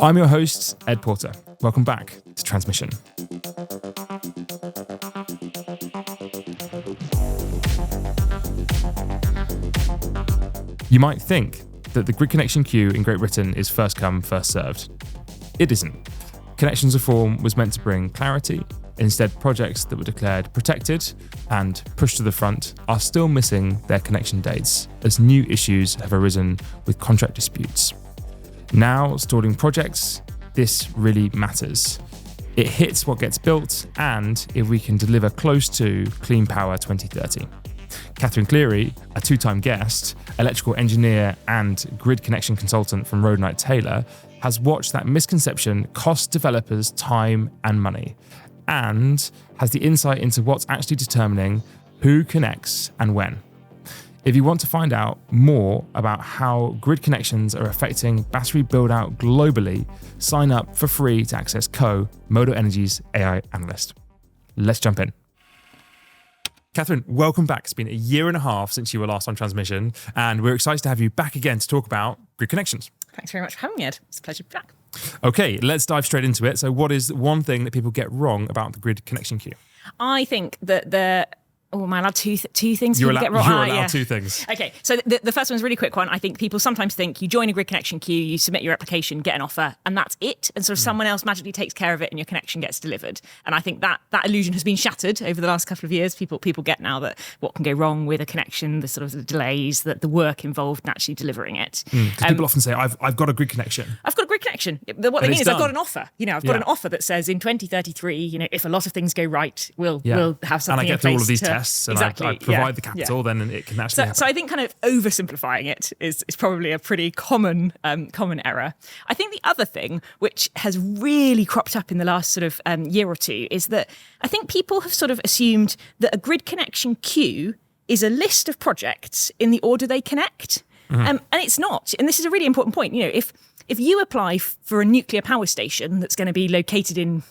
I'm your host, Ed Porter. Welcome back to Transmission. You might think that the grid connection queue in Great Britain is first come, first served. It isn't. Connections reform was meant to bring clarity. Instead, projects that were declared protected and pushed to the front are still missing their connection dates as new issues have arisen with contract disputes. Now, stalling projects, this really matters. It hits what gets built and if we can deliver close to Clean Power 2030. Catherine Cleary, a two-time guest, electrical engineer and grid connection consultant from Roadnight Taylor, has watched that misconception cost developers time and money, and has the insight into what's actually determining who connects and when. If you want to find out more about how grid connections are affecting battery build-out globally, sign up for free to access Modo Energy's AI analyst. Let's jump in. Catherine, welcome back. It's been a year and a half since you were last on Transmission, and we're excited to have you back again to talk about grid connections. Thanks very much for having me, Ed. It's a pleasure to be back. Okay, let's dive straight into it. So what is one thing that people get wrong about the grid connection queue? I think that am I allowed two things You're people allowed, get wrong? you're allowed two things. Okay, so the first one's a really quick one. I think people sometimes think you join a grid connection queue, you submit your application, get an offer, and that's it. And sort of someone else magically takes care of it and your connection gets delivered. And I think that illusion has been shattered over the last couple of years. People get now that what can go wrong with a connection, the sort of the delays, the work involved in actually delivering it. Because people often say, I've got a grid connection. I've got a grid connection. What they mean is I've got an offer. I've got an offer that says in 2033, if a lot of things go right, we'll have something in place. And I get through all of these tests and exactly. I provide the capital, then it can actually happen. So I think kind of oversimplifying it is probably a pretty common error. I think the other thing, which has really cropped up in the last sort of year or two, is that I think people have sort of assumed that a grid connection queue is a list of projects in the order they connect. And it's not. And this is a really important point. If you apply for a nuclear power station that's going to be located in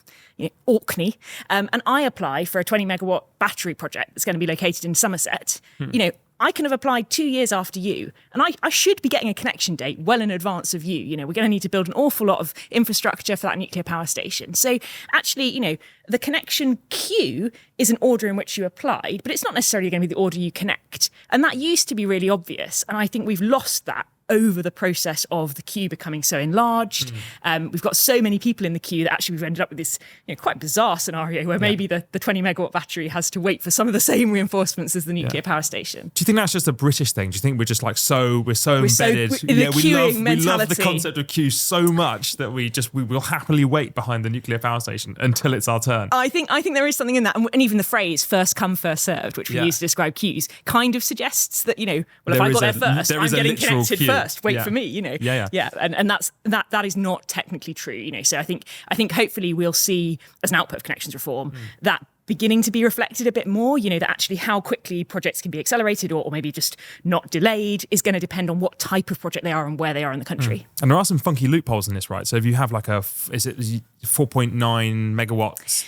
Orkney, and I apply for a 20 megawatt battery project that's going to be located in Somerset, I can have applied 2 years after you, and I should be getting a connection date well in advance of you. We're going to need to build an awful lot of infrastructure for that nuclear power station. So actually, the connection queue is an order in which you applied, but it's not necessarily going to be the order you connect. And that used to be really obvious. And I think we've lost that over the process of the queue becoming so enlarged. We've got so many people in the queue that actually we've ended up with this quite bizarre scenario where maybe the 20 megawatt battery has to wait for some of the same reinforcements as the nuclear power station. Do you think that's just a British thing? Do you think we're just like we're so embedded? We love the concept of queue so much that we will happily wait behind the nuclear power station until it's our turn. I think there is something in that, and even the phrase "first come, first served," which we use to describe queues, kind of suggests that if I got there first, I'm getting connected queue. First. Wait for me, and that is not technically true. So I think hopefully we'll see as an output of connections reform that beginning to be reflected a bit more, that actually how quickly projects can be accelerated or maybe just not delayed is going to depend on what type of project they are and where they are in the country. And there are some funky loopholes in this, right? So if you have like is it 4.9 megawatts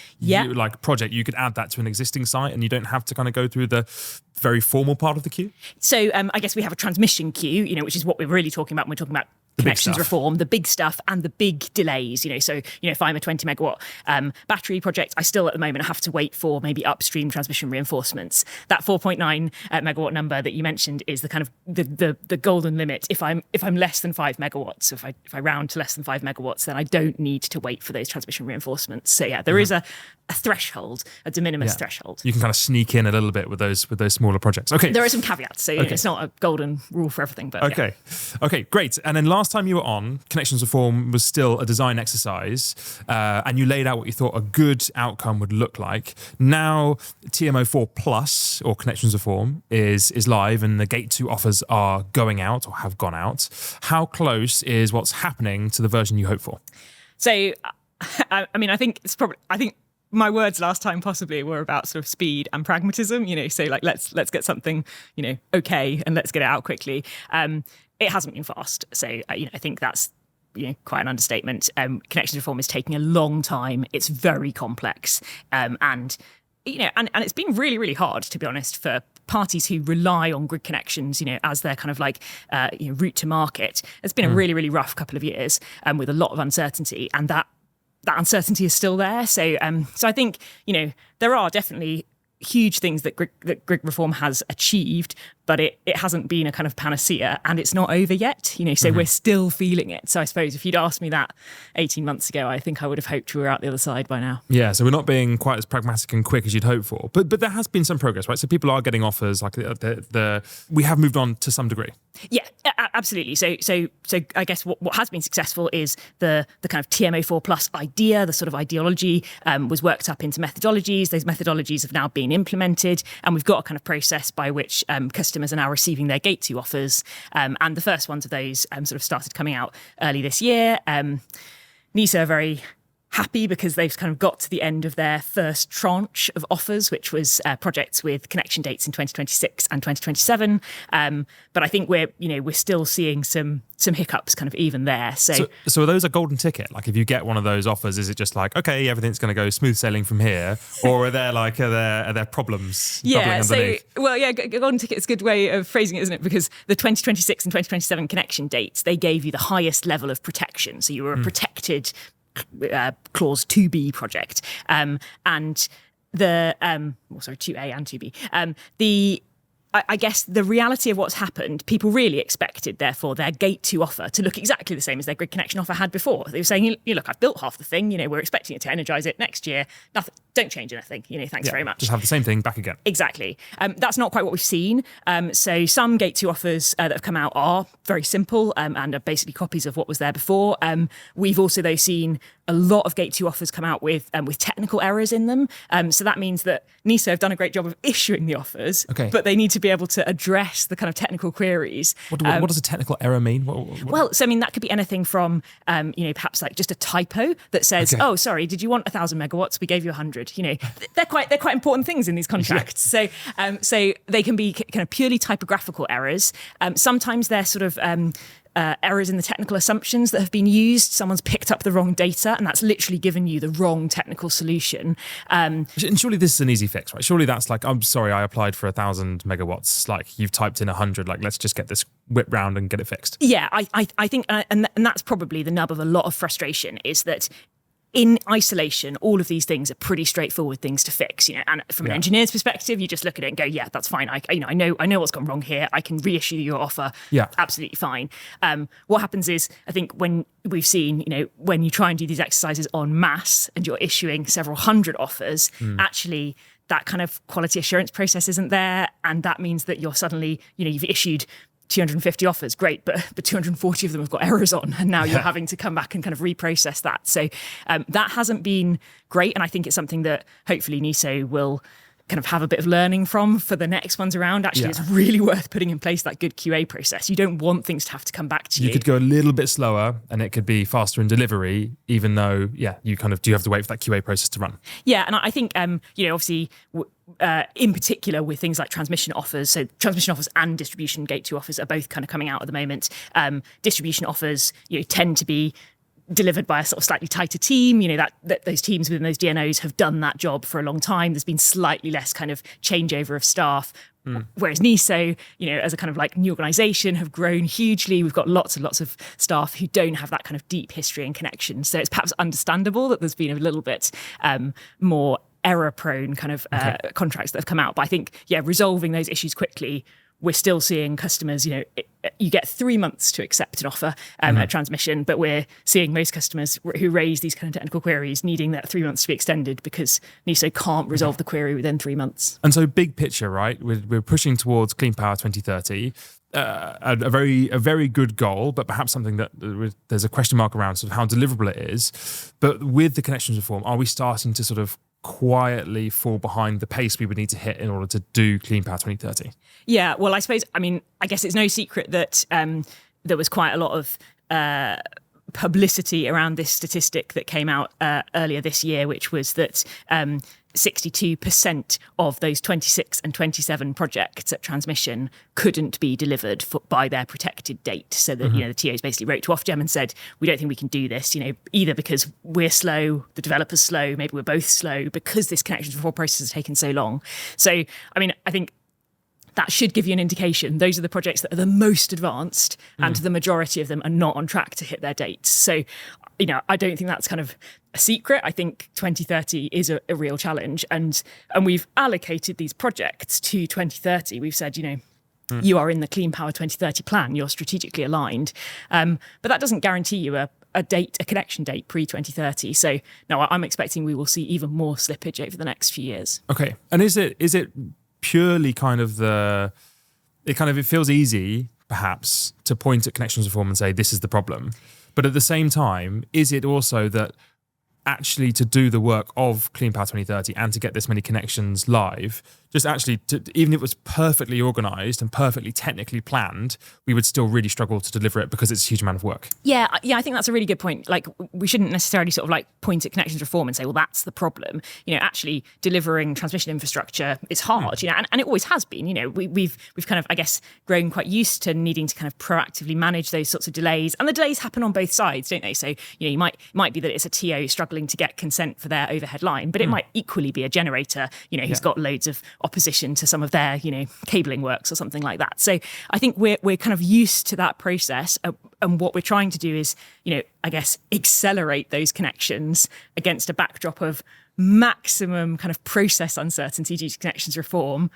project, you could add that to an existing site and you don't have to kind of go through the very formal part of the queue? So I guess we have a transmission queue, which is what we're really talking about when we're talking about connections reform, the big stuff and the big delays, so, if I'm a 20 megawatt battery project, I still at the moment have to wait for maybe upstream transmission reinforcements. That 4.9 megawatt number that you mentioned is the kind of the golden limit. If I'm less than 5 megawatts, if I round to less than 5 megawatts, then I don't need to wait for those transmission reinforcements. So there is a threshold, a de minimis threshold. You can kind of sneak in a little bit with those smaller projects. Okay. There are some caveats, so it's not a golden rule for everything. But Okay, great. And then last time you were on, connections reform was still a design exercise, and you laid out what you thought a good outcome would look like. Now, TMO4 Plus, or connections reform, is live, and the Gate 2 offers are going out or have gone out. How close is what's happening to the version you hope for? So, I think my words last time possibly were about sort of speed and pragmatism, so let's get something, okay, and let's get it out quickly. It hasn't been fast. So, I think that's, quite an understatement. Connections reform is taking a long time. It's very complex. And it's been really, really hard, to be honest, for parties who rely on grid connections, as their kind of route to market. It's been a really, really rough couple of years with a lot of uncertainty, and that uncertainty is still there. So I think, there are definitely huge things that grid reform has achieved, but it hasn't been a kind of panacea, and it's not over yet, so we're still feeling it. So I suppose if you'd asked me that 18 months ago, I think I would have hoped we were out the other side by now. Yeah, so we're not being quite as pragmatic and quick as you'd hope for, but there has been some progress, right? So people are getting offers, like we have moved on to some degree. Yeah, absolutely. So I guess what has been successful is the kind of TMO4 plus idea, the sort of ideology was worked up into methodologies. Those methodologies have now been implemented, and we've got a kind of process by which customers are now receiving their Gate 2 offers. And the first ones of those sort of started coming out early this year. NISA are very happy because they've kind of got to the end of their first tranche of offers, which was projects with connection dates in 2026 and 2027. But I think we're still seeing some hiccups kind of even there. So are those a golden ticket? Like if you get one of those offers, is it just like, okay, everything's going to go smooth sailing from here? Or are there problems bubbling underneath? Golden ticket is a good way of phrasing it, isn't it? Because the 2026 and 2027 connection dates, they gave you the highest level of protection. So you were a protected clause 2B project, and the 2A and 2B. I guess the reality of what's happened, people really expected, therefore, their Gate 2 offer to look exactly the same as their grid connection offer had before. They were saying, look, I've built half the thing, we're expecting it to energise it next year. Nothing, don't change anything, thanks very much. Just have the same thing back again. Exactly. That's not quite what we've seen. So some Gate 2 offers that have come out are very simple and are basically copies of what was there before. We've also, though, seen a lot of Gate 2 offers come out with technical errors in them. So that means that NISA have done a great job of issuing the offers, but they need to be able to address the kind of technical queries. What does a technical error mean? Well, so I mean, that could be anything from, perhaps like just a typo that says, oh, sorry, did you want 1,000 megawatts? We gave you 100. They're quite important things in these contracts. So they can be kind of purely typographical errors. Sometimes they're sort of errors in the technical assumptions that have been used. Someone's picked up the wrong data, and that's literally given you the wrong technical solution. And surely this is an easy fix, right? Surely that's like, I'm sorry, I applied for 1,000 megawatts. Like you've typed in 100. Like let's just get this whipped round and get it fixed. Yeah, I think, and that's probably the nub of a lot of frustration, is that in isolation, all of these things are pretty straightforward things to fix, and from an engineer's perspective, you just look at it and go, yeah, that's fine. I know what's gone wrong here. I can reissue your offer. Yeah, absolutely fine. What happens is, I think when we've seen, when you try and do these exercises en masse and you're issuing several hundred offers, actually that kind of quality assurance process isn't there. And that means that you're suddenly, you've issued 250 offers, great, but 240 of them have got errors on, and now you're having to come back and kind of reprocess that. So that hasn't been great, and I think it's something that hopefully NISO will kind of have a bit of learning from for the next ones around. Actually, it's really worth putting in place that good QA process. You don't want things to have to come back to you. You could go a little bit slower and it could be faster in delivery, even though, you kind of do have to wait for that QA process to run. Yeah, and I think, obviously, in particular with things like transmission offers, so transmission offers and distribution Gate 2 offers are both kind of coming out at the moment. Distribution offers, tend to be delivered by a sort of slightly tighter team, that those teams within those DNOs have done that job for a long time. There's been slightly less kind of changeover of staff. Whereas NISO, as a kind of like new organisation, have grown hugely. We've got lots and lots of staff who don't have that kind of deep history and connection. So it's perhaps understandable that there's been a little bit more error-prone kind of contracts that have come out. But I think, resolving those issues quickly, we're still seeing customers, you get 3 months to accept an offer at transmission, but we're seeing most customers who raise these kind of technical queries needing that 3 months to be extended because NISO can't resolve the query within 3 months. And so big picture, right? We're pushing towards Clean Power 2030. A very good goal, but perhaps something that there's a question mark around sort of how deliverable it is. But with the connections reform, are we starting to sort of quietly fall behind the pace we would need to hit in order to do Clean Power 2030? Yeah, well, I guess it's no secret that there was quite a lot of publicity around this statistic that came out earlier this year, which was that 62% of those 26 and 27 projects at transmission couldn't be delivered by their protected date. So that the TOs basically wrote to Ofgem and said, we don't think we can do this, either because we're slow, the developer's slow, maybe we're both slow, because this connections reform process has taken so long. So, I think that should give you an indication. Those are the projects that are the most advanced, and the majority of them are not on track to hit their dates. So, I don't think that's kind of a secret. I think 2030 is a real challenge, and we've allocated these projects to 2030. We've said, you are in the Clean Power 2030 plan, you're strategically aligned. But that doesn't guarantee you a connection date pre-2030. So no, I'm expecting we will see even more slippage over the next few years. Okay. And is it purely kind of it feels easy, perhaps, to point at connections reform and say, this is the problem. But at the same time, is it also that actually to do the work of Clean Power 2030 and to get this many connections live, just actually, even if it was perfectly organised and perfectly technically planned, we would still really struggle to deliver it because it's a huge amount of work. Yeah, I think that's a really good point. Like, we shouldn't necessarily sort of like point at connections reform and say, well, that's the problem. Actually delivering transmission infrastructure is hard, and it always has been. We've kind of, I guess, grown quite used to needing to kind of proactively manage those sorts of delays. And the delays happen on both sides, don't they? So, you might be that it's a TO struggling to get consent for their overhead line, but it might equally be a generator, who's got loads of opposition to some of their, cabling works or something like that. So I think we're kind of used to that process, and what we're trying to do is, I guess, accelerate those connections against a backdrop of maximum kind of process uncertainty due to connections reform,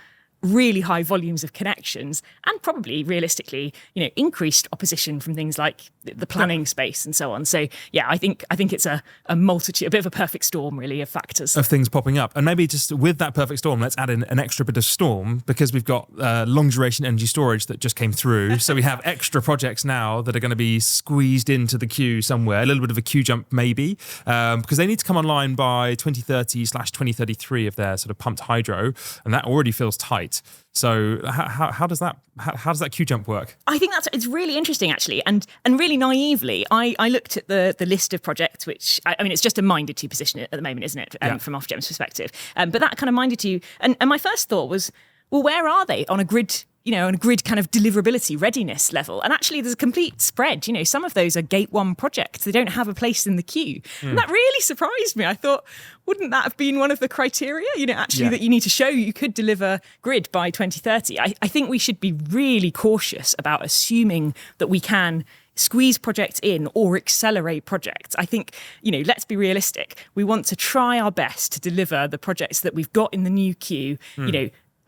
really high volumes of connections, and probably realistically, increased opposition from things like the planning space and so on. So yeah, I think it's a multitude, a bit of a perfect storm really of factors. Of things popping up. And maybe just with that perfect storm, let's add in an extra bit of storm, because we've got long duration energy storage that just came through. So we have extra projects now that are going to be squeezed into the queue somewhere, a little bit of a queue jump maybe, because they need to come online by 2030/2033 of their sort of pumped hydro, and that already feels tight. So how does that queue jump work? I think it's really interesting actually, and really naively, I looked at the list of projects, which I mean it's just a minded to position it at the moment, isn't it? From Ofgem's perspective, but that kind of minded to, and my first thought was, well, where are they on a grid? On a grid kind of deliverability readiness level. And actually there's a complete spread. Some of those are gate one projects. They don't have a place in the queue. And that really surprised me. I thought, wouldn't that have been one of the criteria, that you need to show you could deliver grid by 2030? I think we should be really cautious about assuming that we can squeeze projects in or accelerate projects. I think, let's be realistic. We want to try our best to deliver the projects that we've got in the new queue,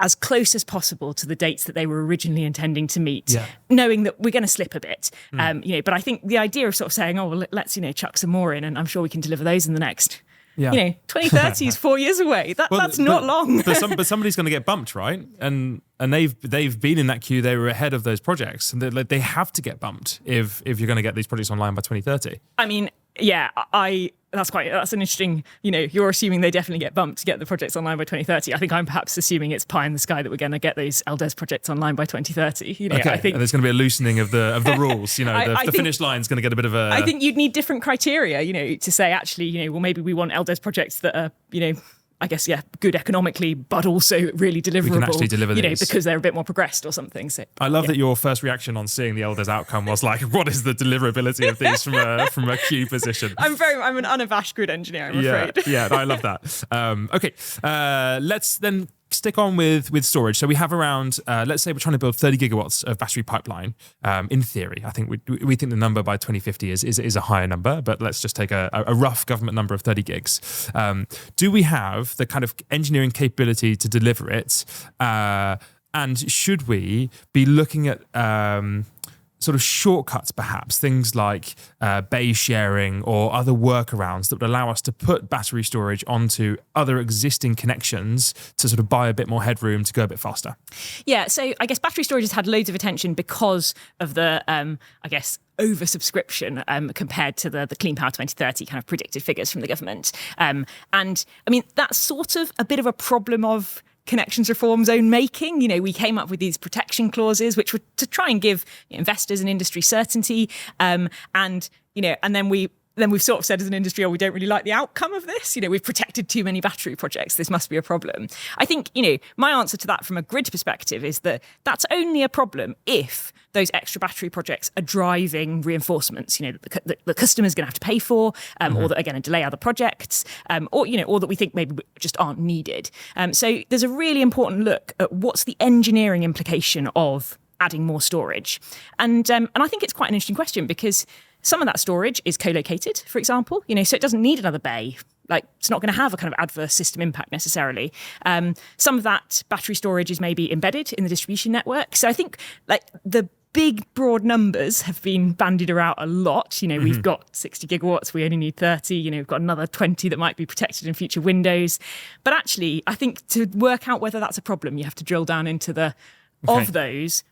as close as possible to the dates that they were originally intending to meet, knowing that we're going to slip a bit. But I think the idea of sort of saying, oh, well, let's, chuck some more in, and I'm sure we can deliver those in the next, 2030 is 4 years away. That's not long. but somebody's going to get bumped, right? And they've been in that queue. They were ahead of those projects, and they have to get bumped if you're going to get these projects online by 2030. I mean, yeah, that's an interesting, you're assuming they definitely get bumped to get the projects online by 2030. I think I'm perhaps assuming it's pie in the sky that we're going to get those LDES projects online by 2030. Okay. I think and there's going to be a loosening of the rules. The finish line's going to get a bit of a... I think you'd need different criteria, to say actually, well, maybe we want LDES projects that are, I guess, good economically, but also really deliverable. We can actually deliver these. Because they're a bit more progressed or something. So I love that your first reaction on seeing the LDES outcome was like, what is the deliverability of these from a queue position? I'm an unabashed grid engineer, I'm afraid. Yeah, I love that. Okay, let's then stick on with storage. So we have around, let's say we're trying to build 30 gigawatts of battery pipeline. In theory, I think we think the number by 2050 is a higher number, but let's just take a rough government number of 30 gigs. Do we have the kind of engineering capability to deliver it? And should we be looking at sort of shortcuts, perhaps, things like bay sharing or other workarounds that would allow us to put battery storage onto other existing connections to sort of buy a bit more headroom to go a bit faster? Yeah, so I guess battery storage has had loads of attention because of the, oversubscription compared to the Clean Power 2030 kind of predicted figures from the government. And I mean, that's sort of a bit of a problem of connections reform's own making. We came up with these protection clauses, which were to try and give investors and industry certainty. And then we then we've sort of said as an industry, oh, we don't really like the outcome of this. We've protected too many battery projects. This must be a problem. I think, my answer to that from a grid perspective is that that's only a problem if those extra battery projects are driving reinforcements, the customer's going to have to pay for, or that are going to delay other projects, or that we think maybe just aren't needed. So there's a really important look at what's the engineering implication of adding more storage. And I think it's quite an interesting question because some of that storage is co-located, for example, so it doesn't need another bay. Like, it's not going to have a kind of adverse system impact necessarily. Some of that battery storage is maybe embedded in the distribution network. So I think the big broad numbers have been bandied around a lot. We've got 60 gigawatts, we only need 30. We've got another 20 that might be protected in future windows. But actually, I think to work out whether that's a problem, you have to drill down into of those,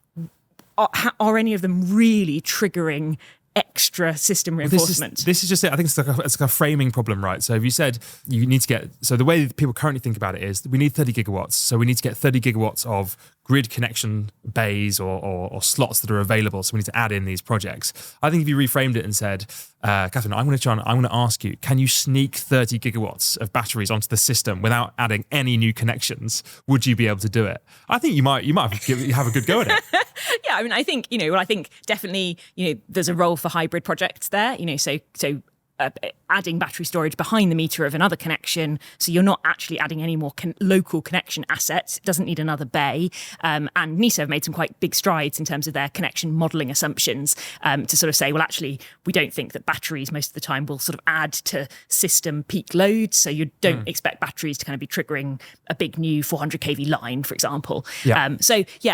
are any of them really triggering extra system reinforcement? This is just it. I think it's like a framing problem, right? So if you said you need to get, so the way that people currently think about it is we need 30 gigawatts. So we need to get 30 gigawatts of grid connection bays or slots that are available. So we need to add in these projects. I think if you reframed it and said, Catherine, I'm going to ask you, can you sneak 30 gigawatts of batteries onto the system without adding any new connections? Would you be able to do it? I think you might have a good go at it. Yeah, I think, I think definitely, there's a role for hybrid projects there, so adding battery storage behind the meter of another connection, so you're not actually adding any more local connection assets. It doesn't need another bay. And NISO have made some quite big strides in terms of their connection modelling assumptions to sort of say, well, actually, we don't think that batteries most of the time will sort of add to system peak loads. So you don't expect batteries to kind of be triggering a big new 400 kV line, for example. Yeah.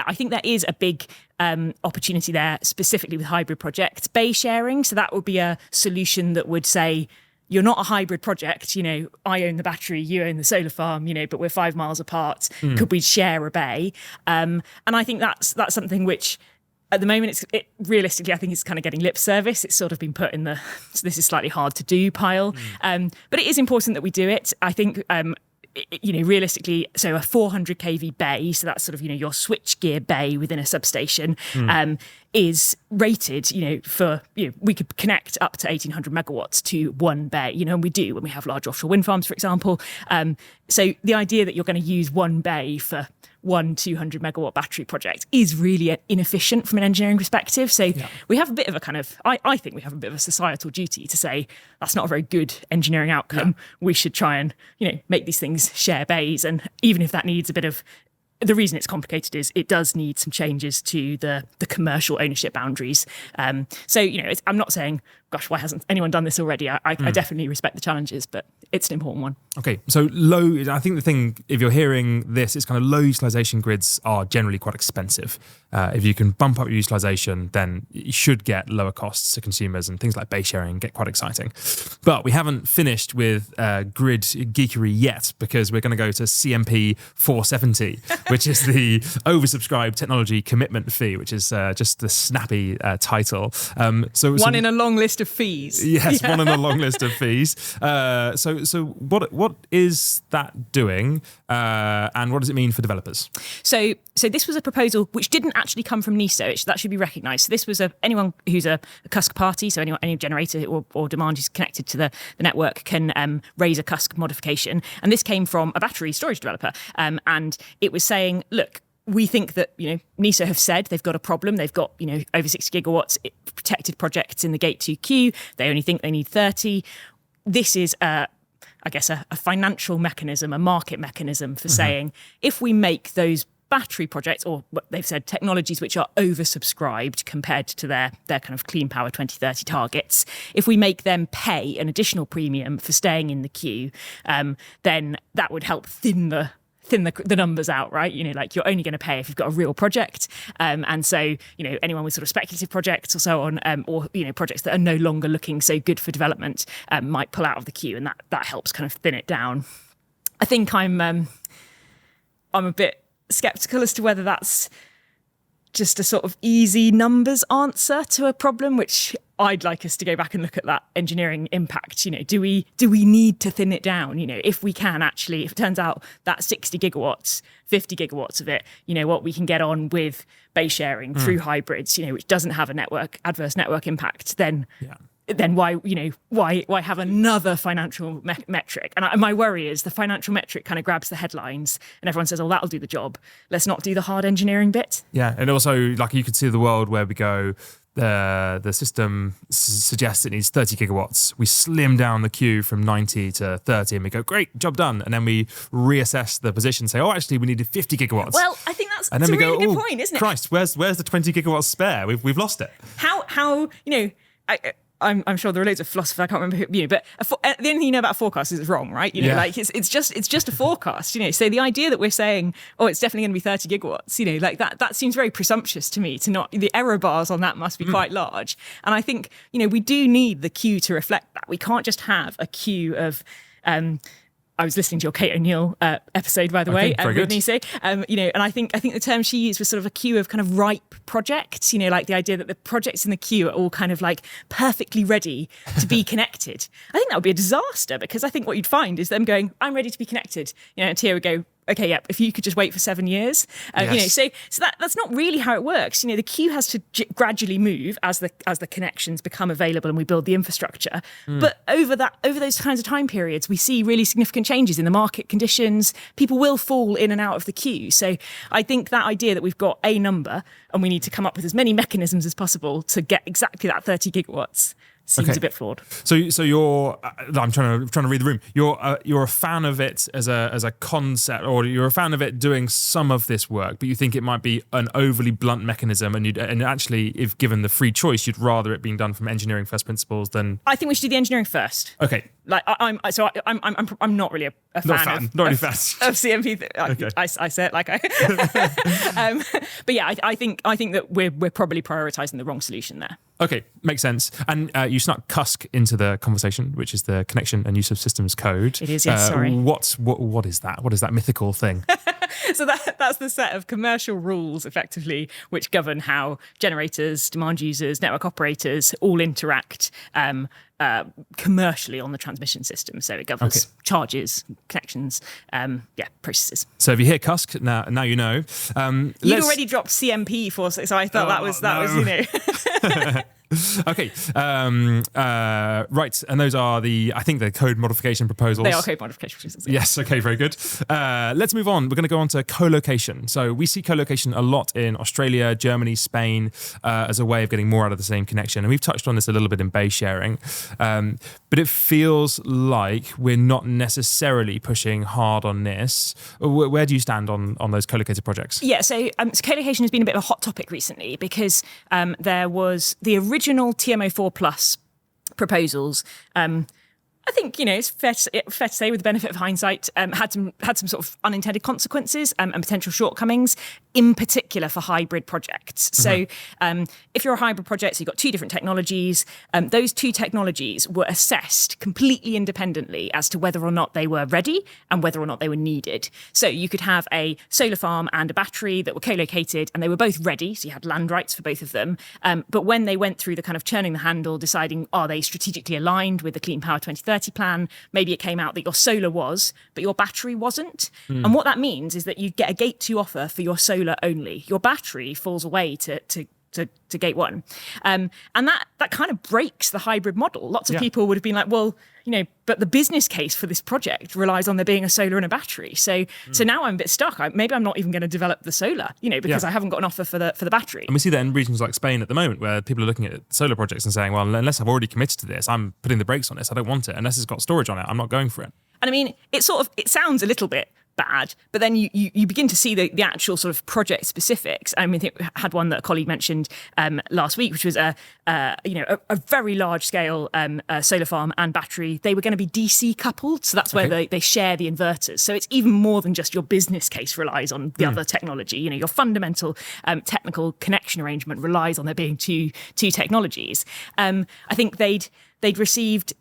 I think there is a big opportunity there, specifically with hybrid projects. Bay sharing, so that would be a solution that would say, you're not a hybrid project, I own the battery, you own the solar farm, but we're 5 miles apart. Could we share a bay? And I think that's something which, at the moment, realistically, I think it's kind of getting lip service. It's sort of been put in so this is slightly hard to do pile. But it is important that we do it. I think realistically, so a 400 kV bay, so that's sort of, your switchgear bay within a substation, is rated, for, we could connect up to 1800 megawatts to one bay, and we do when we have large offshore wind farms, for example. So the idea that you're going to use one bay for one 200 megawatt battery project is really inefficient from an engineering perspective. So we have a bit of a kind of, I think we have a bit of a societal duty to say that's not a very good engineering outcome. Yeah. We should try and, make these things share bays. And even if that needs a bit of, the reason it's complicated is it does need some changes to the commercial ownership boundaries. I'm not saying, gosh, why hasn't anyone done this already? I definitely respect the challenges, but it's an important one. Okay, so I think the thing, if you're hearing this, it's kind of low utilisation grids are generally quite expensive. If you can bump up your utilisation, then you should get lower costs to consumers, and things like bay sharing get quite exciting. But we haven't finished with grid geekery yet, because we're going to go to CMP 470, which is the oversubscribed technology commitment fee, which is just the snappy title. One in a long list of fees. Yes, one in a long list of fees. So what is that doing, and what does it mean for developers? So this was a proposal which didn't actually come from NISO. That should be recognised. So this was anyone who's a CUSC party, so any generator or demand who's connected to the network can raise a CUSC modification. And this came from a battery storage developer. And it was saying, look, we think that, NISO have said they've got a problem. They've got, over 60 gigawatts protected projects in the Gate 2 queue. They only think they need 30. This is a financial mechanism, a market mechanism for saying, if we make those battery projects, or what they've said, technologies which are oversubscribed compared to their kind of clean power 2030 targets, if we make them pay an additional premium for staying in the queue, then that would help thin the numbers out, right? You're only going to pay if you've got a real project. And so, anyone with sort of speculative projects or so on, or, projects that are no longer looking so good for development might pull out of the queue, and that helps kind of thin it down. I think I'm a bit skeptical as to whether that's just a sort of easy numbers answer to a problem, which I'd like us to go back and look at that engineering impact. Do we need to thin it down? If we can actually, if it turns out that 60 gigawatts, 50 gigawatts of it, what we can get on with bay sharing through hybrids, which doesn't have a adverse network impact, then then why have another financial metric? And my worry is the financial metric kind of grabs the headlines and everyone says, oh, that'll do the job. Let's not do the hard engineering bit. Yeah, and also like you could see the world where we go, the system suggests it needs 30 gigawatts. We slim down the queue from 90 to 30 and we go, great, job done. And then we reassess the position, say, oh, actually, we needed 50 gigawatts. Well, I think that's a really good point, isn't it? Christ, where's the 20 gigawatts spare? We've lost it. How I'm sure there are loads of philosophers, I can't remember who, but the only thing you know about forecasts is it's wrong, right? Like it's just a forecast, So the idea that we're saying, oh, it's definitely going to be 30 gigawatts, like that seems very presumptuous to me. The error bars on that must be quite large. And I think, we do need the queue to reflect that. We can't just have a queue of, I was listening to your Kate O'Neill episode, by the way, with Nise. And I think the term she used was sort of a queue of kind of ripe projects. Like the idea that the projects in the queue are all kind of like perfectly ready to be connected. I think that would be a disaster because I think what you'd find is them going, "I'm ready to be connected," and Tia would go, okay, yeah, if you could just wait for 7 years, yes. So that's not really how it works. The queue has to gradually move as the connections become available and we build the infrastructure. But over those kinds of time periods, we see really significant changes in the market conditions. People will fall in and out of the queue. So I think that idea that we've got a number and we need to come up with as many mechanisms as possible to get exactly that 30 gigawatts seems a bit flawed. So you're I'm trying to read the room. You're a fan of it as a concept, or you're a fan of it doing some of this work, but you think it might be an overly blunt mechanism, and actually, if given the free choice, you'd rather it being done from engineering first principles than. I think we should do the engineering first. Okay. Like I'm not really a fan of CMP. Okay. I say it like I. But yeah, I think that we're probably prioritising the wrong solution there. Okay, makes sense. And you snuck CUSC into the conversation, which is the connection and use of systems code. It is, yes. Sorry. What is that? What is that mythical thing? So that's the set of commercial rules, effectively, which govern how generators, demand users, network operators all interact commercially on the transmission system. So it governs charges, connections, processes. So if you hear CUSC, now you know. You'd already dropped CMP for, so I thought that was. Okay, right, and those are I think they're code modification proposals. They are code modification proposals. Yeah. Yes, okay, very good. Let's move on. We're going to go on to co-location. So we see co-location a lot in Australia, Germany, Spain, as a way of getting more out of the same connection. And we've touched on this a little bit in base sharing, but it feels like we're not necessarily pushing hard on this. Where do you stand on those co-located projects? Yeah, so co-location has been a bit of a hot topic recently because there was the original TMO4 Plus proposals. I think, it's fair to say, with the benefit of hindsight, had some sort of unintended consequences and potential shortcomings, in particular for hybrid projects. So if you're a hybrid project, so you've got two different technologies, those two technologies were assessed completely independently as to whether or not they were ready and whether or not they were needed. So you could have a solar farm and a battery that were co-located and they were both ready, so you had land rights for both of them. But when they went through the kind of churning the handle, deciding, are they strategically aligned with the Clean Power 2030 plan, maybe it came out that your solar was, but your battery wasn't. And what that means is that you get a gate 2 offer for your solar only. Your battery falls away to gate 1. And that kind of breaks the hybrid model. Lots of people would have been like, well, but the business case for this project relies on there being a solar and a battery. So now I'm a bit stuck. Maybe I'm not even going to develop the solar, because I haven't got an offer for the battery. And we see that in regions like Spain at the moment, where people are looking at solar projects and saying, well, unless I've already committed to this, I'm putting the brakes on this. I don't want it. Unless it's got storage on it, I'm not going for it. And I mean, it sounds a little bit bad, but then you begin to see the actual sort of project specifics. I mean, I think we had one that a colleague mentioned last week, which was a very large scale solar farm and battery. They were going to be DC coupled, so that's where they share the inverters. So it's even more than just your business case relies on the other technology. Your fundamental technical connection arrangement relies on there being two technologies. I think they'd received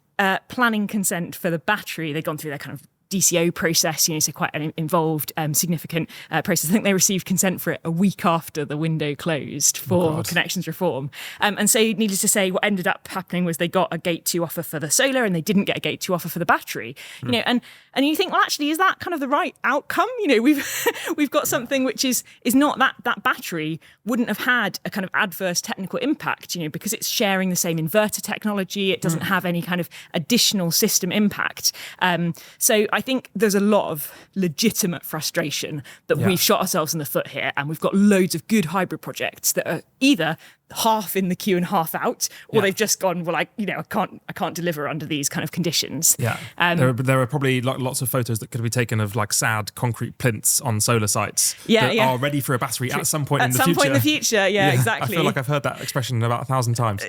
planning consent for the battery. They'd gone through their kind of DCO process, so quite an involved, significant process. I think they received consent for it a week after the window closed for connections reform. And so needless to say, what ended up happening was they got a Gate 2 offer for the solar and they didn't get a Gate 2 offer for the battery. And you think, well, actually, is that kind of the right outcome? We've got something which is not that battery wouldn't have had a kind of adverse technical impact, because it's sharing the same inverter technology. It doesn't have any kind of additional system impact. So I think there's a lot of legitimate frustration that we've shot ourselves in the foot here, and we've got loads of good hybrid projects that are either half in the queue and half out, or they've just gone, well, I can't deliver under these kind of conditions. There are probably lots of photos that could be taken of sad concrete plinths on solar sites that are ready for a battery at some point in the future. At some point in the future, exactly. I feel like I've heard that expression about 1,000 times.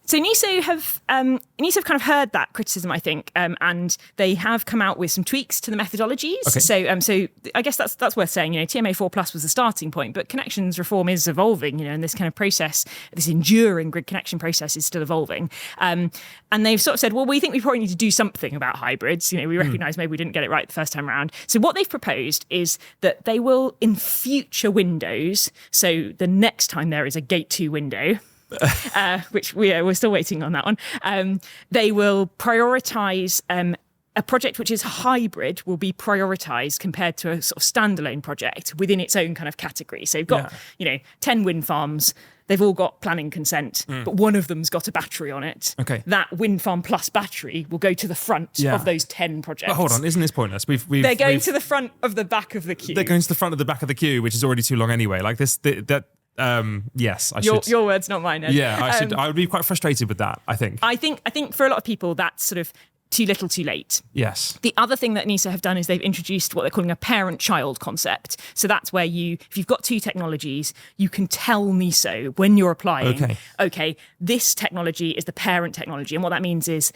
So NESO have kind of heard that criticism, I think, and they have come out with some tweaks to the methodologies. Okay. So I guess that's worth saying. TMA4 Plus was the starting point, but connections reform is evolving. And this kind of process, this enduring grid connection process, is still evolving. And they've sort of said, well, we think we probably need to do something about hybrids. We recognise maybe we didn't get it right the first time around. So what they've proposed is that they will, in future windows, so the next time there is a Gate 2 window, which we're still waiting on that one. They will prioritise a project which is hybrid will be prioritised compared to a sort of standalone project within its own kind of category. So you've got 10 wind farms. They've all got planning consent, but one of them's got a battery on it. Okay. That wind farm plus battery will go to the front of those 10 projects. But hold on, isn't this pointless? They're going to the front of the back of the queue. They're going to the front of the back of the queue, which is already too long anyway. Like this, yes, I should. Your words, not mine, Ed. Yeah, I should. I would be quite frustrated with that, I think. I think for a lot of people, that's sort of too little, too late. Yes. The other thing that NESO have done is they've introduced what they're calling a parent-child concept. So that's where if you've got two technologies, you can tell NESO when you're applying, okay, this technology is the parent technology. And what that means is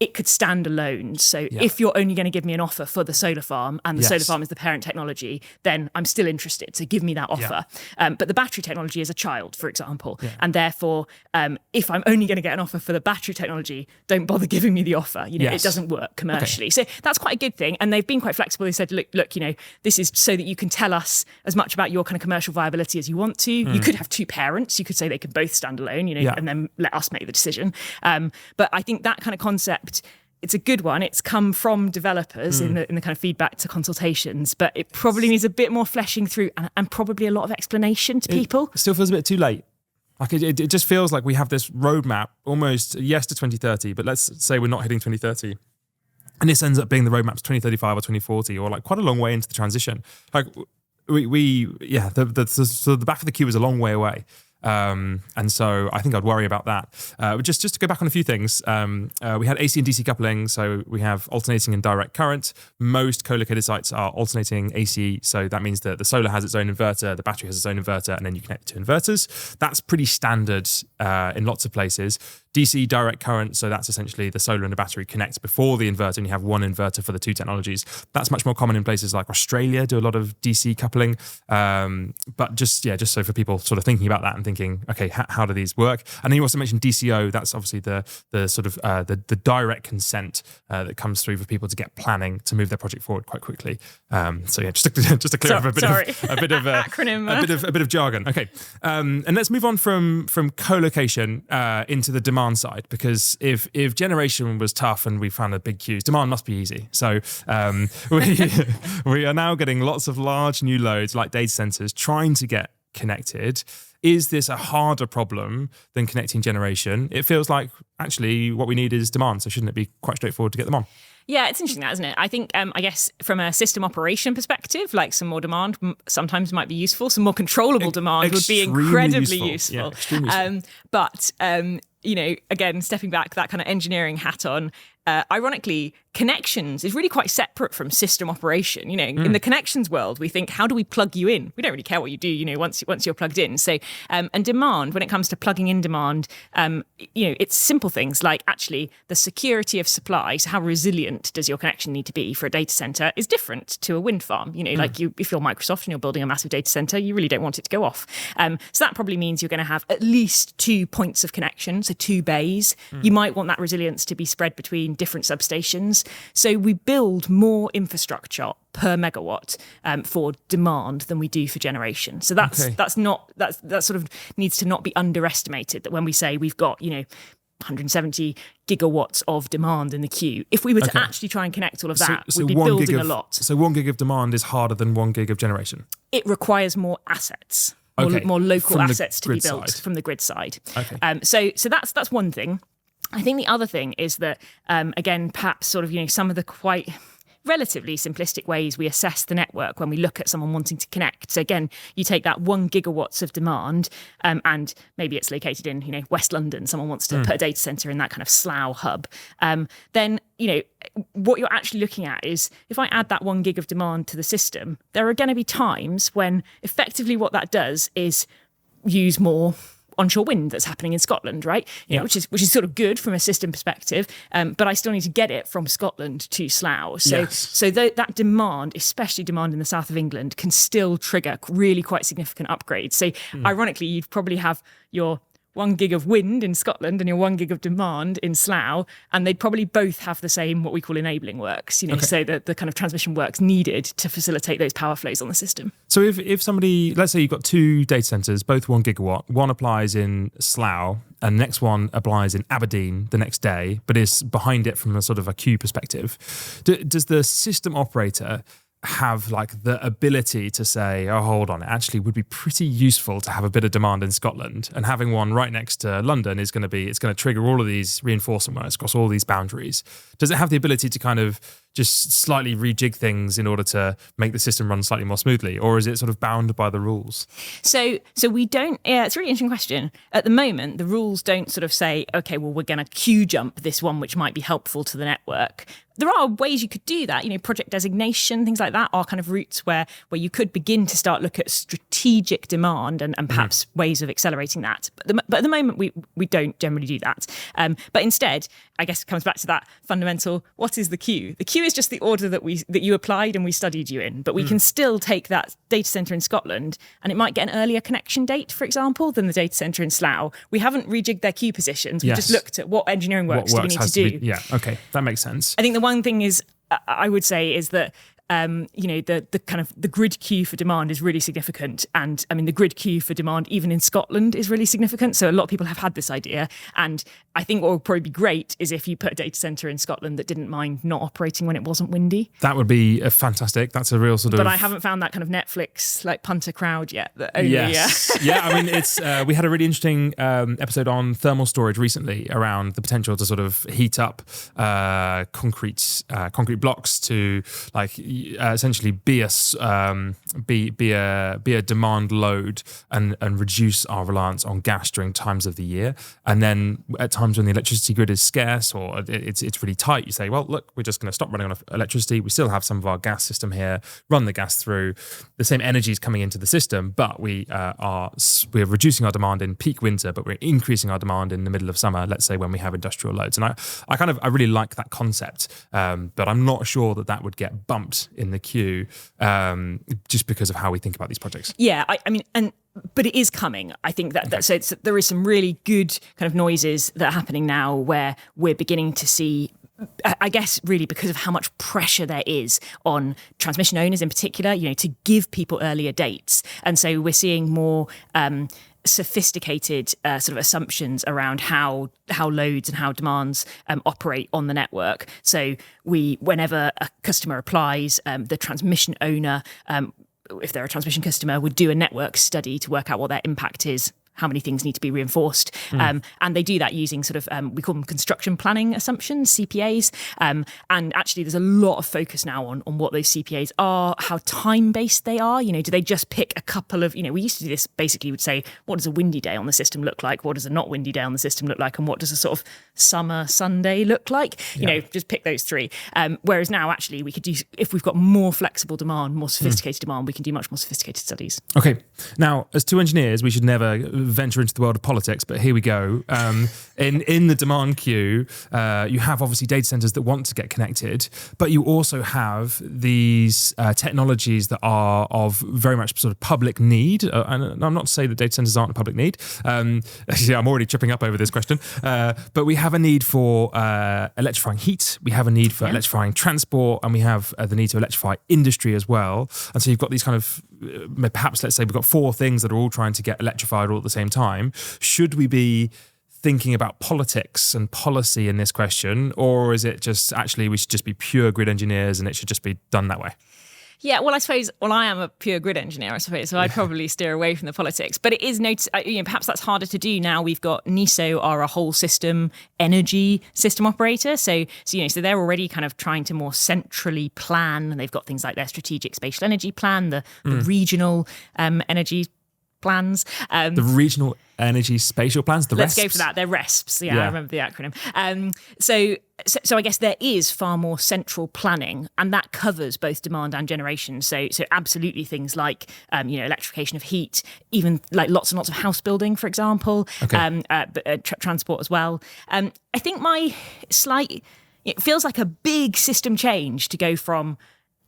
it could stand alone. So if you're only going to give me an offer for the solar farm and the solar farm is the parent technology, then I'm still interested. So give me that offer. But the battery technology is a child, for example. And therefore, if I'm only going to get an offer for the battery technology, don't bother giving me the offer. It doesn't work commercially. So that's quite a good thing. And they've been quite flexible. They said, look, this is so that you can tell us as much about your kind of commercial viability as you want to. You could have two parents. You could say they could both stand alone, and then let us make the decision. But I think that kind of concept, it's a good one. It's come from developers in the kind of feedback to consultations, but it probably needs a bit more fleshing through and probably a lot of explanation to people. It still feels a bit too late. Like it just feels like we have this roadmap, almost to 2030, but let's say we're not hitting 2030. And this ends up being the roadmap to 2035 or 2040, or like quite a long way into the transition. Like the back of the queue is a long way away. And so I think I'd worry about that. Just to go back on a few things, we had AC and DC coupling, so we have alternating and direct current. Most co-located sites are alternating AC, so that means that the solar has its own inverter, the battery has its own inverter, and then you connect it to inverters. That's pretty standard in lots of places. DC direct current, so that's essentially the solar and the battery connect before the inverter, and you have one inverter for the two technologies. That's much more common in places like Australia, do a lot of DC coupling. But just so for people sort of thinking about that and thinking, okay, how do these work? And then you also mentioned DCO. That's obviously the sort of the direct consent that comes through for people to get planning to move their project forward quite quickly. Just to clear up a bit of acronym, a bit of jargon. Okay, and let's move on from co-location into the demand side, because if generation was tough and we found a big queues, demand must be easy. So we are now getting lots of large new loads like data centers trying to get connected. Is this a harder problem than connecting generation? It feels like actually what we need is demand, so shouldn't it be quite straightforward to get them on? Yeah, it's interesting that, isn't it? I think, I guess from a system operation perspective, like some more demand sometimes might be useful. Some more controllable demand would be incredibly useful. Yeah, extremely useful. But, again, stepping back, that kind of engineering hat on, ironically, connections is really quite separate from system operation. In the connections world, we think, how do we plug you in? We don't really care what you do, once you're plugged in. So, and demand, when it comes to plugging in demand, it's simple things like actually the security of supply. So how resilient does your connection need to be for a data center is different to a wind farm. If you're Microsoft and you're building a massive data center, you really don't want it to go off. So that probably means you're going to have at least 2 points of connection, so 2 bays. You might want that resilience to be spread between different substations. So we build more infrastructure per megawatt for demand than we do for generation. So that sort of needs to not be underestimated, that when we say we've got, 170 gigawatts of demand in the queue, if we were to actually try and connect all of that, we'd be building a lot. So 1 gig of demand is harder than 1 gig of generation? It requires more assets. More local assets to be built from the grid side. Okay. So that's one thing. I think the other thing is that, again, perhaps sort of, some of the quite relatively simplistic ways we assess the network when we look at someone wanting to connect. So again, you take that 1 gigawatts of demand, and maybe it's located in, West London. Someone wants to put a data center in that kind of Slough hub. Then, what you're actually looking at is, if I add that 1 gig of demand to the system, there are going to be times when effectively what that does is use more onshore wind that's happening in Scotland, right? Which is sort of good from a system perspective, but I still need to get it from Scotland to Slough. So that demand, especially demand in the south of England, can still trigger really quite significant upgrades. So ironically, you'd probably have your 1 gig of wind in Scotland and your 1 gig of demand in Slough, and they'd probably both have the same, what we call enabling works, so the kind of transmission works needed to facilitate those power flows on the system. So if somebody, let's say you've got 2 data centres, both 1 gigawatt, one applies in Slough and the next one applies in Aberdeen the next day, but is behind it from a sort of a queue perspective, does the system operator have like the ability to say, oh, hold on, it actually would be pretty useful to have a bit of demand in Scotland, and having one right next to London it's going to trigger all of these reinforcement works across all these boundaries? Does it have the ability to kind of just slightly rejig things in order to make the system run slightly more smoothly, or is it sort of bound by the rules? So we don't, it's a really interesting question. At the moment, the rules don't sort of say, okay, well, we're going to queue jump this one, which might be helpful to the network. There are ways you could do that, project designation, things like that are kind of routes where you could begin to start look at strategic demand and perhaps ways of accelerating that. But at the moment, we don't generally do that. But instead, I guess it comes back to that fundamental, what is the queue? The queue is just the order that you applied and we studied you in. But we can still take that data centre in Scotland and it might get an earlier connection date, for example, than the data centre in Slough. We haven't rejigged their queue positions. We just looked at what engineering works do we need to do. Okay, that makes sense. I think the one thing is, I would say, is that the kind of the grid queue for demand is really significant, and I mean the grid queue for demand even in Scotland is really significant. So a lot of people have had this idea, and I think what would probably be great is if you put a data centre in Scotland that didn't mind not operating when it wasn't windy. That would be fantastic. That's a real sort of. But I haven't found that kind of Netflix like punter crowd yet. That only, yeah. I mean, it's we had a really interesting episode on thermal storage recently around the potential to sort of heat up concrete blocks to like. Essentially be a demand load and reduce our reliance on gas during times of the year, and then at times when the electricity grid is scarce or it's really tight, you say, well, look, we're just going to stop running on electricity. We still have some of our gas system here, run the gas through. The same energy is coming into the system, but we're reducing our demand in peak winter, but we're increasing our demand in the middle of summer. Let's say when we have industrial loads, and I really like that concept, but I'm not sure that would get bumped in the queue just because of how we think about these projects. Yeah, but it is coming. I think so there is some really good kind of noises that are happening now where we're beginning to see, I guess, really because of how much pressure there is on transmission owners in particular, to give people earlier dates. And so we're seeing more sophisticated sort of assumptions around how loads and how demands operate on the network. So whenever a customer applies, the transmission owner, if they're a transmission customer, would do a network study to work out what their impact is, how many things need to be reinforced. And they do that using sort of, we call them construction planning assumptions, CPAs. And actually there's a lot of focus now on what those CPAs are, how time-based they are. Do they just pick a couple of, we used to do this, basically would say, what does a windy day on the system look like? What does a not windy day on the system look like? And what does a sort of summer Sunday look like? Just pick those three. Whereas now actually we could do, if we've got more flexible demand, more sophisticated demand, we can do much more sophisticated studies. Okay. Now, as two engineers, we should never venture into the world of politics, but here we go. In the demand queue, you have obviously data centers that want to get connected, but you also have these technologies that are of very much sort of public need. And I'm not to say that data centers aren't a public need. Actually, I'm already tripping up over this question. But we have a need for electrifying heat. We have a need for electrifying transport, and we have the need to electrify industry as well. And so you've got these kind of, perhaps let's say we've got 4 things that are all trying to get electrified all at the same time. Should we be thinking about politics and policy in this question, or is it just actually we should just be pure grid engineers and it should just be done that way? Yeah, well, I suppose, I am a pure grid engineer, I suppose, so I'd probably steer away from the politics. But it is, perhaps that's harder to do now. We've got NESO are a whole system energy system operator. So they're already kind of trying to more centrally plan. And they've got things like their strategic spatial energy plan, the regional energy plans. The regional energy spatial plans, Let's go for that. They're RESPs. Yeah, I remember the acronym. So I guess there is far more central planning, and that covers both demand and generation. So absolutely things like electrification of heat, even like lots and lots of house building, for example, transport as well. I think it feels like a big system change to go from,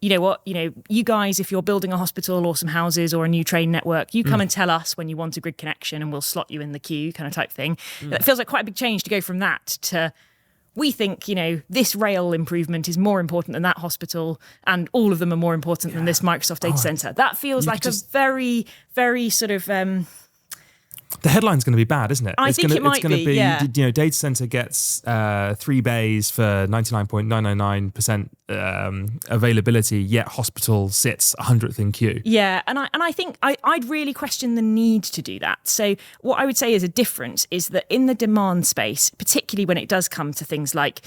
you guys, if you're building a hospital or some houses or a new train network, you come and tell us when you want a grid connection and we'll slot you in the queue, kind of type thing. It feels like quite a big change to go from that to, we think, this rail improvement is more important than that hospital, and all of them are more important than this Microsoft data center. That feels like a very, very sort of... the headline's going to be bad, isn't it? It's going to be, yeah. Data center gets 3 bays for 99.999% availability, yet hospital sits 100th in queue. Yeah, and I think I'd really question the need to do that. So what I would say is a difference is that in the demand space, particularly when it does come to things like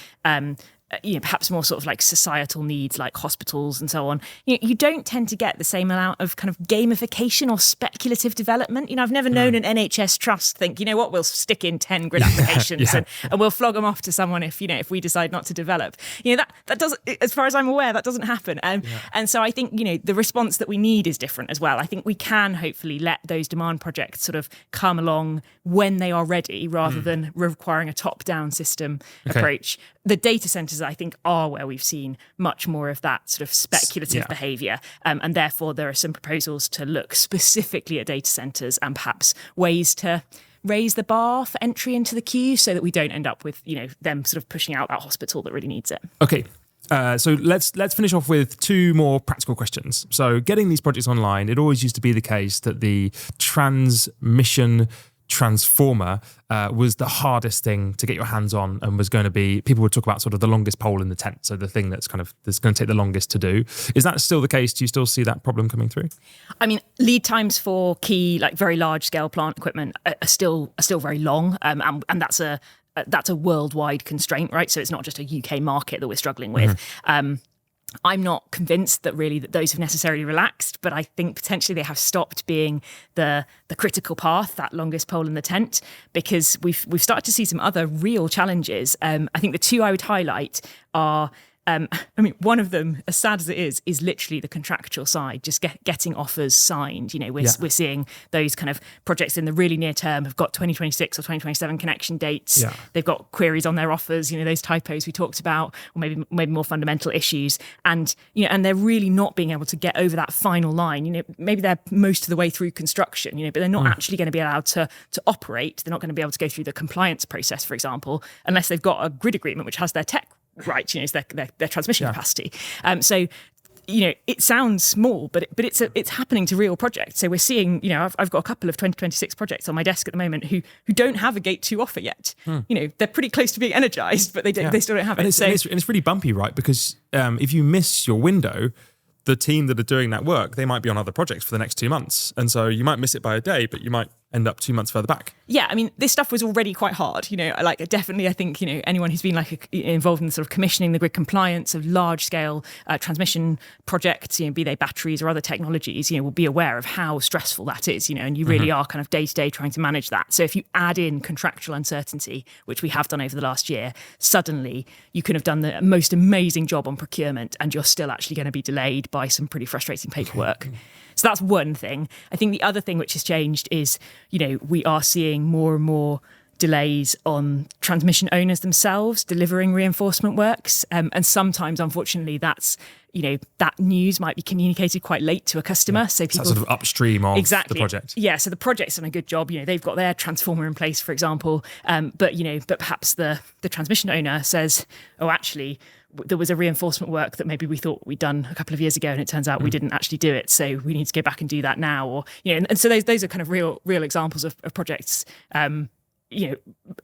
perhaps more sort of like societal needs like hospitals and so on, you don't tend to get the same amount of kind of gamification or speculative development. I've never known an NHS trust think, we'll stick in 10 grid applications and we'll flog them off to someone if we decide not to develop. That doesn't, as far as I'm aware, that doesn't happen. And so I think, the response that we need is different as well. I think we can hopefully let those demand projects sort of come along when they are ready, rather than requiring a top-down system approach. The data centers, I think, are where we've seen much more of that sort of speculative behaviour. And therefore, there are some proposals to look specifically at data centers and perhaps ways to raise the bar for entry into the queue so that we don't end up with, them sort of pushing out that hospital that really needs it. Okay. So let's finish off with 2 more practical questions. So getting these projects online, it always used to be the case that the transmission transformer was the hardest thing to get your hands on, and was going to be, people would talk about sort of the longest pole in the tent, so the thing that's going to take the longest to do. Is that still the case? Do you still see that problem coming through? I mean, lead times for key, like very large scale plant equipment are still very long, and that's a worldwide constraint, right? So it's not just a UK market that we're struggling with. I'm not convinced that those have necessarily relaxed, but I think potentially they have stopped being the critical path, that longest pole in the tent, because we've started to see some other real challenges. I think the 2 I would highlight are, one of them, as sad as it is literally the contractual side, just getting offers signed. We're seeing those kind of projects in the really near term have got 2026 or 2027 connection dates. Yeah. They've got queries on their offers, those typos we talked about, or maybe more fundamental issues. And, and they're really not being able to get over that final line. Maybe they're most of the way through construction, but they're not actually going to be allowed to operate. They're not going to be able to go through the compliance process, for example, unless they've got a grid agreement which has their tech right, it's their transmission capacity. So, it sounds small, but it's happening to real projects. So we're seeing, I've got a couple of 2026 projects on my desk at the moment who don't have a gate 2 offer yet. They're pretty close to being energized, but they still don't have it. And it's really bumpy, right? Because if you miss your window, the team that are doing that work, they might be on other projects for the next 2 months. And so you might miss it by a day, but you might end up 2 months further back. Yeah, I mean, this stuff was already quite hard. Definitely, I think, anyone who's been involved in sort of commissioning the grid compliance of large scale transmission projects, be they batteries or other technologies, will be aware of how stressful that is, and you really are kind of day to day trying to manage that. So if you add in contractual uncertainty, which we have done over the last year, suddenly you can have done the most amazing job on procurement and you're still actually going to be delayed by some pretty frustrating paperwork. So that's one thing. I think the other thing which has changed is, we are seeing more and more delays on transmission owners themselves delivering reinforcement works. And sometimes, unfortunately, that's, that news might be communicated quite late to a customer. So people sort of upstream of exactly the project. Yeah, so the project's done a good job. They've got their transformer in place, for example. But perhaps the transmission owner says, oh, actually, there was a reinforcement work that maybe we thought we'd done a couple of years ago, and it turns out we didn't actually do it. So we need to go back and do that now. Or, and so those are kind of real examples of projects,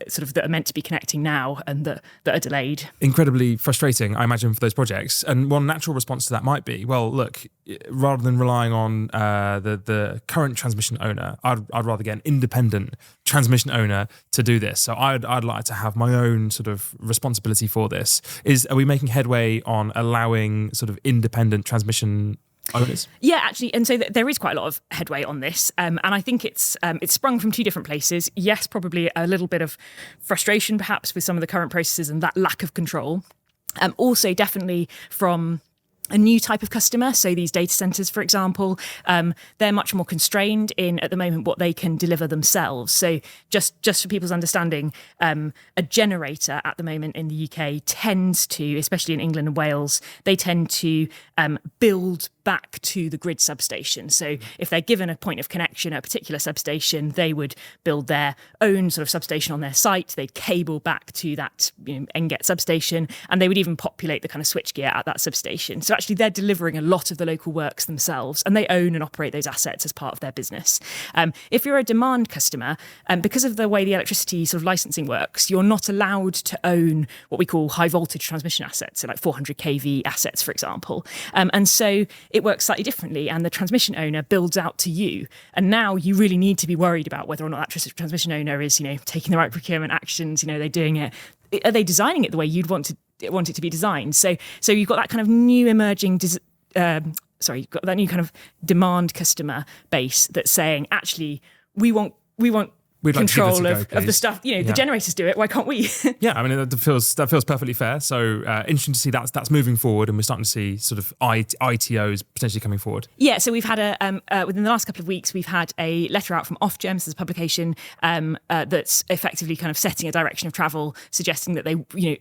sort of that are meant to be connecting now and that are delayed. Incredibly frustrating, I imagine, for those projects. And one natural response to that might be, well, look, rather than relying on the current transmission owner, I'd rather get an independent transmission owner to do this. So I'd like to have my own sort of responsibility for this. Are we making headway on allowing sort of independent transmission owners? Yeah, actually, and so there is quite a lot of headway on this, and I think it's sprung from two different places. Yes, probably a little bit of frustration, perhaps, with some of the current processes and that lack of control. Also, definitely from a new type of customer. So these data centers, for example, they're much more constrained in, at the moment, what they can deliver themselves. So just for people's understanding, a generator at the moment in the UK tends to, especially in England and Wales, they tend to build back to the grid substation. So if they're given a point of connection at a particular substation, they would build their own sort of substation on their site. They'd cable back to that NGET substation, and they would even populate the kind of switchgear at that substation. So actually they're delivering a lot of the local works themselves, and they own and operate those assets as part of their business. If you're a demand customer, because of the way the electricity sort of licensing works, you're not allowed to own what we call high voltage transmission assets, so like 400 kV assets, for example. And so it works slightly differently, and the transmission owner builds out to you. And now you really need to be worried about whether or not that transmission owner is, taking the right procurement actions. They're doing it. Are they designing it the way you'd want it to be designed? So you've got that kind of new emerging, you've got that new kind of demand customer base that's saying, actually, we want We'd control like of the stuff. The generators do it. Why can't we? Yeah, I mean, that feels perfectly fair. So interesting to see that's moving forward, and we're starting to see sort of ITOs potentially coming forward. Yeah, so we've had within the last couple of weeks, we've had a letter out from Ofgem, this is a publication that's effectively kind of setting a direction of travel, suggesting that they,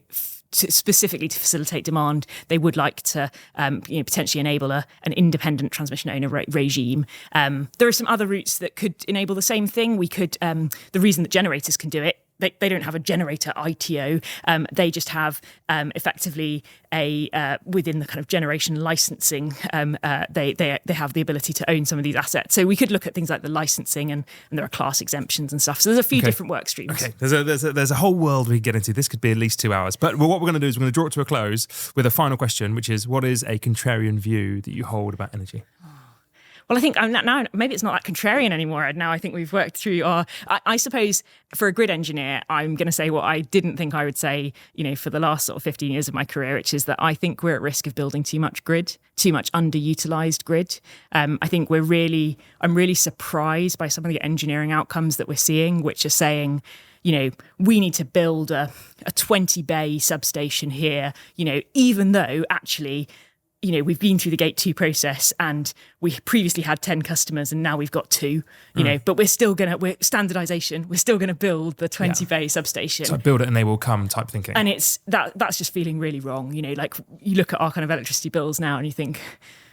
specifically to facilitate demand, they would like to potentially enable an independent transmission owner regime. There are some other routes that could enable the same thing. We could, the reason that generators can do it, they don't have a generator ITO. They just have effectively within the kind of generation licensing, they have the ability to own some of these assets. So we could look at things like the licensing, and there are class exemptions and stuff. So there's a few different work streams. Okay, there's a whole world we can get into. This could be at least 2 hours. But what we're going to do is we're going to draw it to a close with a final question, which is, what is a contrarian view that you hold about energy? Well, I think now maybe it's not that contrarian anymore. Now I think we've worked through I suppose for a grid engineer, I'm going to say what I didn't think I would say, for the last sort of 15 years of my career, which is that I think we're at risk of building too much grid, too much underutilized grid. I think I'm really surprised by some of the engineering outcomes that we're seeing, which are saying, we need to build a 20 bay substation here, even though actually, we've been through the gate 2 process, and we previously had 10 customers and now we've got 2, but we're still we're standardization. We're still going to build the 20 bay substation. So build it and they will come type thinking. And that's just feeling really wrong. Like you look at our kind of electricity bills now and you think,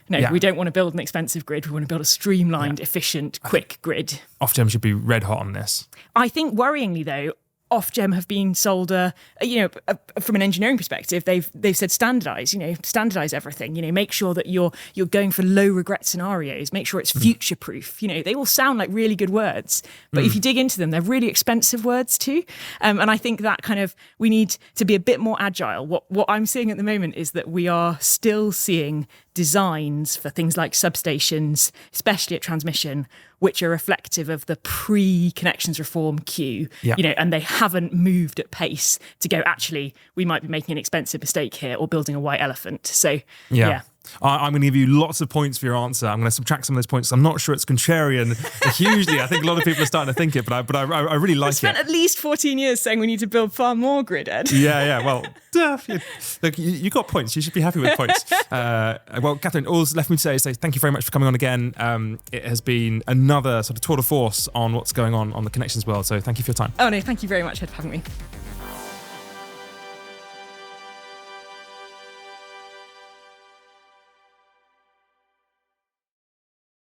we don't want to build an expensive grid. We want to build a streamlined, efficient, quick grid. Ofgem should be red hot on this. I think worryingly though, Ofgem have been sold from an engineering perspective, they've said standardize everything, make sure that you're going for low regret scenarios, make sure it's future proof. They all sound like really good words, but if you dig into them, they're really expensive words too. And I think that kind of, we need to be a bit more agile. What I'm seeing at the moment is that we are still seeing designs for things like substations, especially at transmission, which are reflective of the pre-connections reform queue, and they haven't moved at pace to go, actually, we might be making an expensive mistake here or building a white elephant. So, yeah. I'm going to give you lots of points for your answer. I'm going to subtract some of those points. I'm not sure it's contrarian hugely. I think a lot of people are starting to think it, but I really like it. I spent at least 14 years saying we need to build far more grid, Ed. Yeah. Well, look, you got points. You should be happy with points. Well, Catherine, all that's left me to say is thank you very much for coming on again. It has been another sort of tour de force on what's going on the connections world. So thank you for your time. Oh, no, thank you very much, Ed, for having me.